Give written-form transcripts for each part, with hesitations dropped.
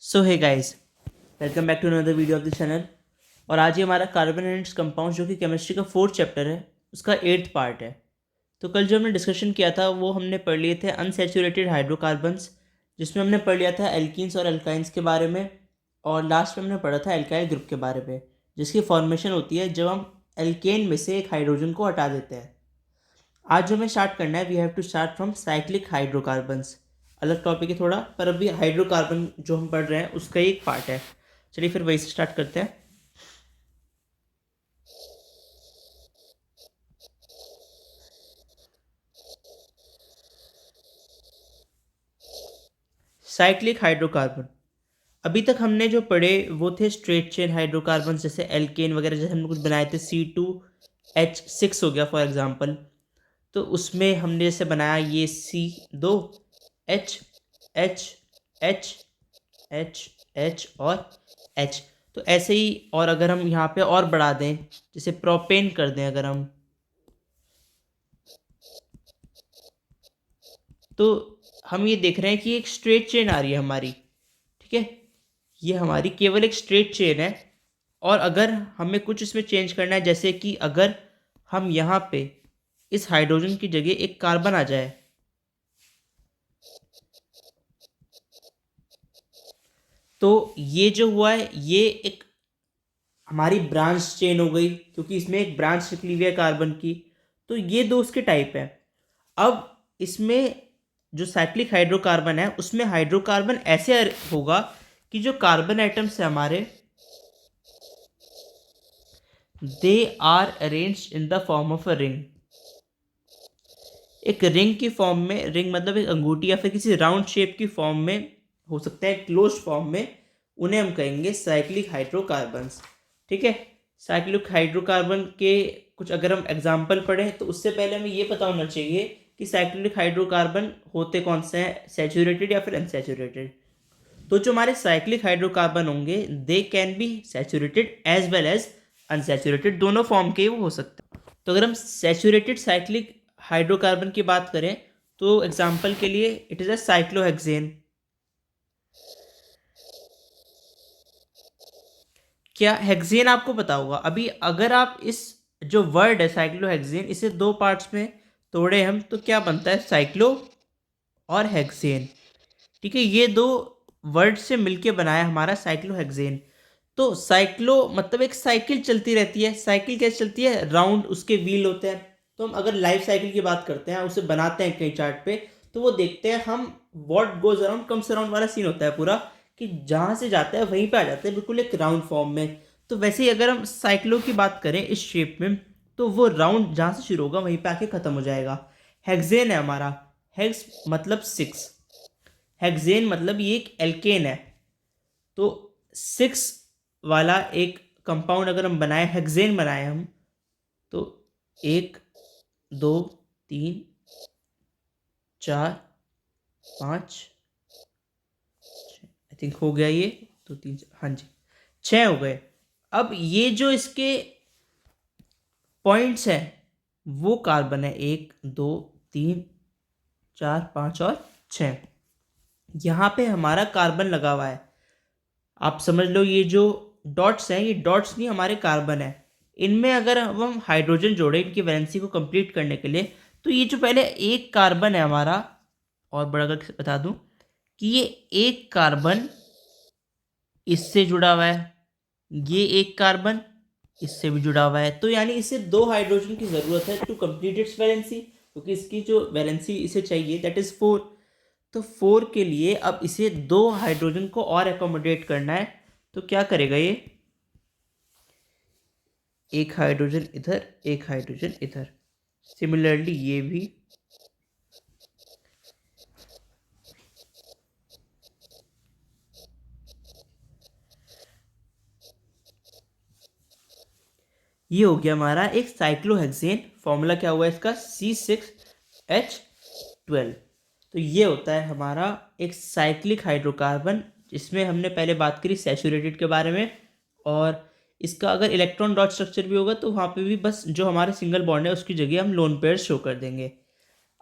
So hey guys, welcome back to another video of the channel. और आज ये हमारा कार्बन एंड इट्स कंपाउंड जो कि केमिस्ट्री का 4th चैप्टर है, उसका 8th पार्ट है। तो कल जो हमने डिस्कशन किया था वो हमने पढ़ लिए थे अनसैचुरेटेड हाइड्रोकार्बन्स, जिसमें हमने पढ़ लिया था एल्कीन्स और एल्काइंस के बारे में। और लास्ट में हमने पढ़ा था एल्काइल ग्रुप के बारे में, जिसकी फॉर्मेशन होती है जब हम एल्केन में से एक हाइड्रोजन को हटा देते हैं। आज जो हमें स्टार्ट करना है, we have to start from cyclic hydrocarbons. अलग टॉपिक है थोड़ा, पर अभी हाइड्रोकार्बन जो हम पढ़ रहे हैं उसका ही एक पार्ट है। चलिए फिर वही से स्टार्ट करते हैं। साइक्लिक हाइड्रोकार्बन, अभी तक हमने जो पढ़े वो थे स्ट्रेट चेन हाइड्रोकार्बन, जैसे एल्केन वगैरह, जैसे हमने कुछ बनाए थे C2H6 हो गया फॉर एग्जांपल। तो उसमें हमने जैसे बनाया ये C2H H H H H और H। तो ऐसे ही, और अगर हम यहाँ पे और बढ़ा दें, जैसे प्रोपेन कर दें अगर हम, तो हम ये देख रहे हैं कि एक स्ट्रेट चेन आ रही है हमारी। ठीक है, ये हमारी केवल एक स्ट्रेट चेन है। और अगर हमें कुछ इसमें चेंज करना है, जैसे कि अगर हम यहाँ पे इस हाइड्रोजन की जगह एक कार्बन आ जाए, तो ये जो हुआ है ये एक हमारी ब्रांच चेन हो गई, क्योंकि इसमें एक ब्रांच निकली हुई है कार्बन की। तो ये दो उसके टाइप है। अब इसमें जो साइक्लिक हाइड्रोकार्बन है उसमें हाइड्रोकार्बन ऐसे होगा कि जो कार्बन एटम्स है हमारे, they are arranged in the form of a ring. एक रिंग की फॉर्म में, रिंग मतलब एक अंगूठी या फिर किसी राउंड शेप की फॉर्म में हो सकता है, क्लोज फॉर्म में। उन्हें हम कहेंगे साइक्लिक हाइड्रोकार्बन्स। ठीक है, साइक्लिक हाइड्रोकार्बन के कुछ अगर हम एग्जाम्पल पढ़ें, तो उससे पहले हमें ये पता होना चाहिए कि साइक्लिक हाइड्रोकार्बन होते कौन से हैं, सैचुरेटेड या फिर अनसैचुरेटेड। तो जो हमारे साइक्लिक हाइड्रोकार्बन होंगे, they can be saturated as well as unsaturated, दोनों फॉर्म के वो हो सकते हैं। तो अगर हम सैचुरेटेड साइक्लिक हाइड्रोकार्बन की बात करें, तो एग्जांपल के लिए इट इज़ अ साइक्लोहेक्सेन। क्या हेक्सेन आपको पता होगा? अभी अगर आप इस जो वर्ड है साइक्लोहेक्सेन, इसे दो पार्ट्स में तोड़े हम, तो क्या बनता है? साइक्लो और हेक्सेन। ठीक है, ये दो वर्ड से मिलके बनाया हमारा साइक्लोहेक्सेन। तो साइक्लो मतलब एक साइकिल चलती रहती है। साइकिल कैसे चलती है? राउंड उसके व्हील होते हैं। तो हम अगर लाइफ साइकिल की बात करते हैं, उसे बनाते हैं कई चार्ट पे, तो वो देखते हैं हम, what goes around comes around वाला सीन होता है पूरा, कि जहाँ से जाता है वहीं पे आ जाता है, बिल्कुल एक राउंड फॉर्म में। तो वैसे ही अगर हम साइक्लो की बात करें इस शेप में, तो वो राउंड जहाँ से शुरू होगा वहीं पे आके खत्म हो जाएगा। हेक्सेन है हमारा, हेक्स मतलब 6, हेक्सेन मतलब ये एक एल्केन है। तो 6 वाला एक कंपाउंड अगर हम बनाए, हेक्सेन बनाए हम, तो 1 2 3 4 5, आई थिंक हो गया ये, 2 3 हाँ जी 6 हो गए। अब ये जो इसके पॉइंट्स हैं वो कार्बन है 1 2 3 4 5 और 6। यहाँ पे हमारा कार्बन लगा हुआ है। आप समझ लो ये जो डॉट्स हैं, ये डॉट्स नहीं, हमारे कार्बन है। इनमें अगर हम हाइड्रोजन जोड़े इनकी वैलेंसी को कंप्लीट करने के लिए, तो ये जो पहले एक कार्बन है हमारा, और बड़ा करके बता दूं कि ये एक कार्बन इससे जुड़ा हुआ है, ये एक कार्बन इससे भी जुड़ा हुआ है। तो यानी इसे दो हाइड्रोजन की ज़रूरत है टू कंप्लीट इट्स वैलेंसी, क्योंकि इसकी जो वैलेंसी इसे चाहिए दैट इज़ 4। तो 4 के लिए अब इसे दो हाइड्रोजन को और एकोमोडेट करना है। तो क्या करेगा ये? एक हाइड्रोजन इधर, एक हाइड्रोजन इधर। सिमिलरली ये भी, ये हो गया हमारा एक साइक्लोहेक्सेन। फॉर्मूला क्या हुआ इसका? C6H12। तो ये होता है हमारा एक साइक्लिक हाइड्रोकार्बन, जिसमें हमने पहले बात करी सैचुरेटेड के बारे में। और इसका अगर इलेक्ट्रॉन डॉट स्ट्रक्चर भी होगा, तो वहाँ पे भी बस जो हमारे सिंगल बॉन्ड है उसकी जगह हम लोन पेयर शो कर देंगे।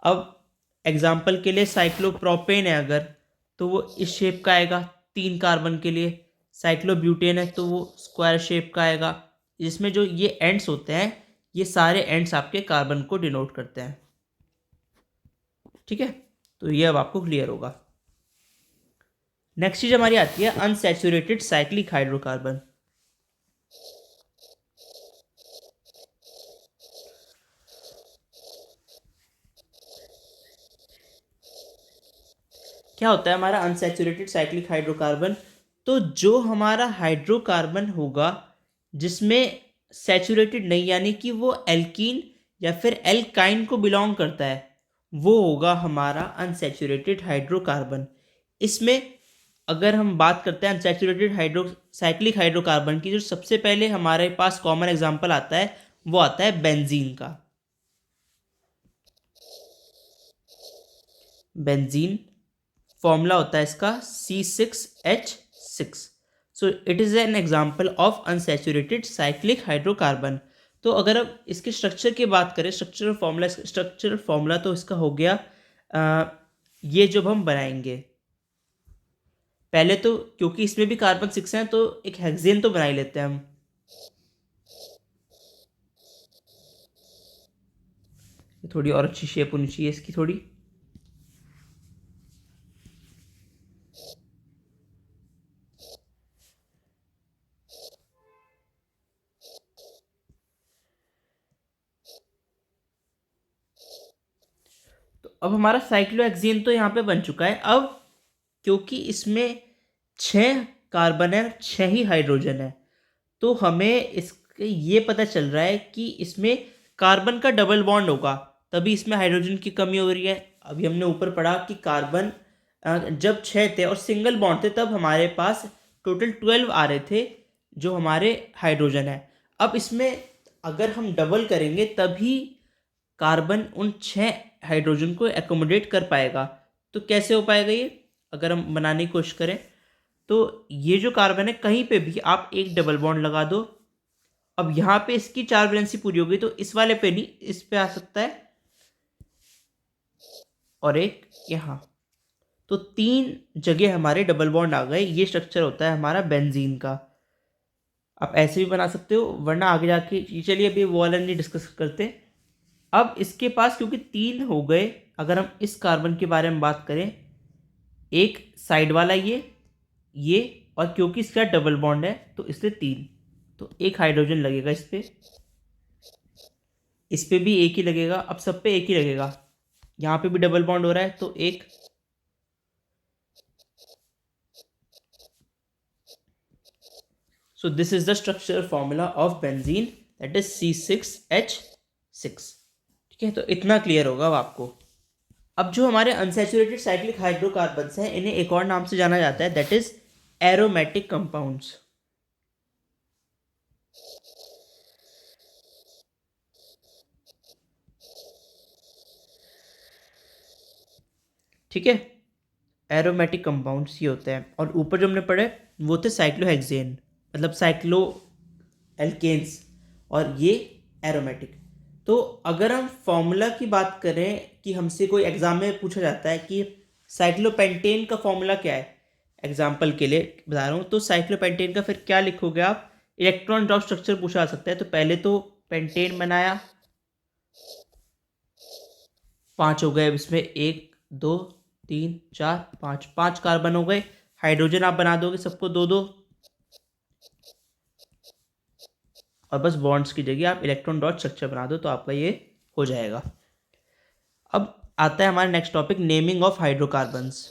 अब एग्जाम्पल के लिए साइक्लोप्रोपेन है अगर, तो वो इस शेप का आएगा। 3 कार्बन के लिए। साइक्लोब्यूटेन है तो वो स्क्वायर शेप का आएगा, जिसमें जो ये एंड्स होते हैं, ये सारे एंड्स आपके कार्बन को डिनोट करते हैं। ठीक है, तो ये अब आपको क्लियर होगा। नेक्स्ट चीज हमारी आती है अनसैचुरेटेड साइक्लिक हाइड्रोकार्बन। क्या होता है हमारा अनसैचुरेटेड साइक्लिक हाइड्रोकार्बन? तो जो हमारा हाइड्रोकार्बन होगा जिसमें सैचुरेटेड नहीं, यानी कि वो एल्कीन या फिर एल्काइन को बिलोंग करता है, वो होगा हमारा अनसैचुरेटेड हाइड्रोकार्बन। इसमें अगर हम बात करते हैं अनसैचुरेटेड साइक्लिक हाइड्रोकार्बन की, जो सबसे पहले हमारे पास कॉमन एग्जांपल आता है वो आता है बेंजीन का। बेंजीन फॉर्मूला होता है इसका C6H6। So it is an example of unsaturated cyclic hydrocarbon. तो अगर अब इसके स्ट्रक्चर की बात करें, स्ट्रक्चरल फॉर्मूला तो इसका हो गया ये जब हम बनाएंगे पहले, तो क्योंकि इसमें भी कार्बन 6 हैं तो एक हेक्सेन तो बना ही लेते हैं हम। थोड़ी और अच्छी शेप होनी चाहिए इसकी थोड़ी। तो अब हमारा साइक्लोहेक्सेन तो यहाँ पे बन चुका है। अब क्योंकि इसमें 6 कार्बन है, 6 ही हाइड्रोजन है, तो हमें इसके ये पता चल रहा है कि इसमें कार्बन का डबल बॉन्ड होगा, तभी इसमें हाइड्रोजन की कमी हो रही है। अभी हमने ऊपर पढ़ा कि कार्बन जब 6 थे और सिंगल बॉन्ड थे, तब हमारे पास टोटल 12 आ रहे थे जो हमारे हाइड्रोजन है। अब इसमें अगर हम डबल करेंगे तभी कार्बन उन 6 हाइड्रोजन को एकोमोडेट कर पाएगा। तो कैसे हो पाएगा ये? अगर हम बनाने की कोशिश करें तो ये जो कार्बन है, कहीं पे भी आप एक डबल बॉन्ड लगा दो। अब यहाँ पे इसकी 4 वैलेंसी पूरी हो गई, तो इस वाले पे नहीं, इस पे आ सकता है, और एक यहाँ। तो 3 जगह हमारे डबल बॉन्ड आ गए। ये स्ट्रक्चर होता है हमारा बेंजीन का। आप ऐसे भी बना सकते हो, वरना आगे जाके, चलिए अभी वो वाला नहीं डिस्कस करते। अब इसके पास क्योंकि 3 हो गए, अगर हम इस कार्बन के बारे में बात करें, एक साइड वाला ये और क्योंकि इसका डबल बॉन्ड है तो इसलिए 3, तो एक हाइड्रोजन लगेगा इस पे भी एक ही लगेगा। अब सब पे एक ही लगेगा, यहाँ पे भी डबल बॉन्ड हो रहा है तो एक। So this is the structural formula of benzene, that is C6H6। ठीक है, तो इतना क्लियर होगा अब आपको। अब जो हमारे अनसैचुरेटेड साइक्लिक हाइड्रोकार्बन्स हैं, इन्हें एक और नाम से जाना जाता है, दैट इज एरोमेटिक कंपाउंड्स। ठीक है, एरोमेटिक कंपाउंड्स ये होते हैं। और ऊपर जो हमने पढ़े वो थे साइक्लोहेक्सेन, मतलब साइक्लो एल्केन्स, और ये एरोमेटिक। तो अगर हम फॉर्मूला की बात करें कि हमसे कोई एग्जाम में पूछा जाता है कि साइक्लोपेंटेन का फॉर्मूला क्या है, एग्जाम्पल के लिए बता रहा हूँ, तो साइक्लोपेंटेन का फिर क्या लिखोगे आप? इलेक्ट्रॉन ड्रॉप स्ट्रक्चर पूछा जा सकता है। तो पहले तो पेंटेन बनाया, 5 हो गए, अब इसमें 1 2 3 4 5, 5 कार्बन हो गए। हाइड्रोजन आप बना दोगे सबको 2 2, और बस बॉन्ड्स की जगह आप इलेक्ट्रॉन डॉट स्ट्रक्चर बना दो, तो आपका ये हो जाएगा। अब आता है हमारा next topic, naming of hydrocarbons.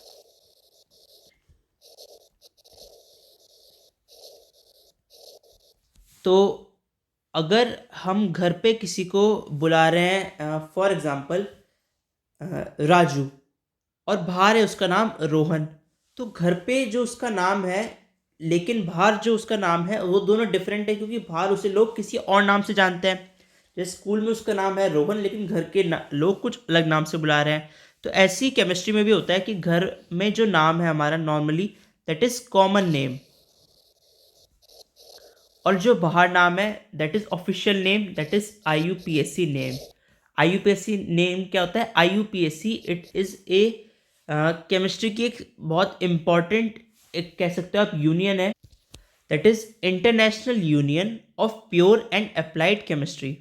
तो अगर हम घर पे किसी को बुला रहे हैं, फॉर एग्जांपल राजू, और बाहर है उसका नाम रोहन, तो घर पे जो उसका नाम है लेकिन बाहर जो उसका नाम है वो दोनों डिफरेंट है, क्योंकि बाहर उसे लोग किसी और नाम से जानते हैं। जैसे स्कूल में उसका नाम है रोहन, लेकिन घर के लोग कुछ अलग नाम से बुला रहे हैं। तो ऐसी केमिस्ट्री में भी होता है कि घर में जो नाम है हमारा normally, that is common name, और जो बाहर नाम है that is official name, that is IUPAC name. IUPAC name क्या होता है? IUPAC it is a chemistry की एक बहुत इम्पॉर्टेंट एक कह सकते हो आप यूनियन है, that is international union of pure and applied chemistry.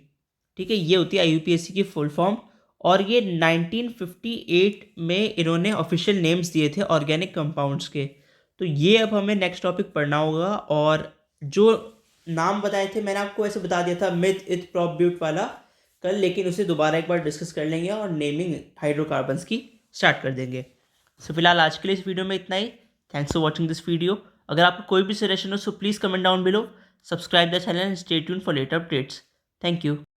ठीक है, ये होती है IUPAC की फुल फॉर्म। और ये 1958 में इन्होंने ऑफिशियल नेम्स दिए थे ऑर्गेनिक कंपाउंड्स के। तो ये अब हमें नेक्स्ट टॉपिक पढ़ना होगा। और जो नाम बताए थे मैंने आपको ऐसे बता दिया था मिथ इथ प्रॉप ब्यूट वाला कल, लेकिन उसे दोबारा एक बार डिस्कस कर लेंगे और नेमिंग हाइड्रोकार्बन्स की स्टार्ट कर देंगे। सो फिलहाल आज के लिए इस वीडियो में इतना ही। Thanks for watching this video. अगर आपको कोई भी सजेशन हो so please comment down below, subscribe the channel and stay tune for later updates. Thank you.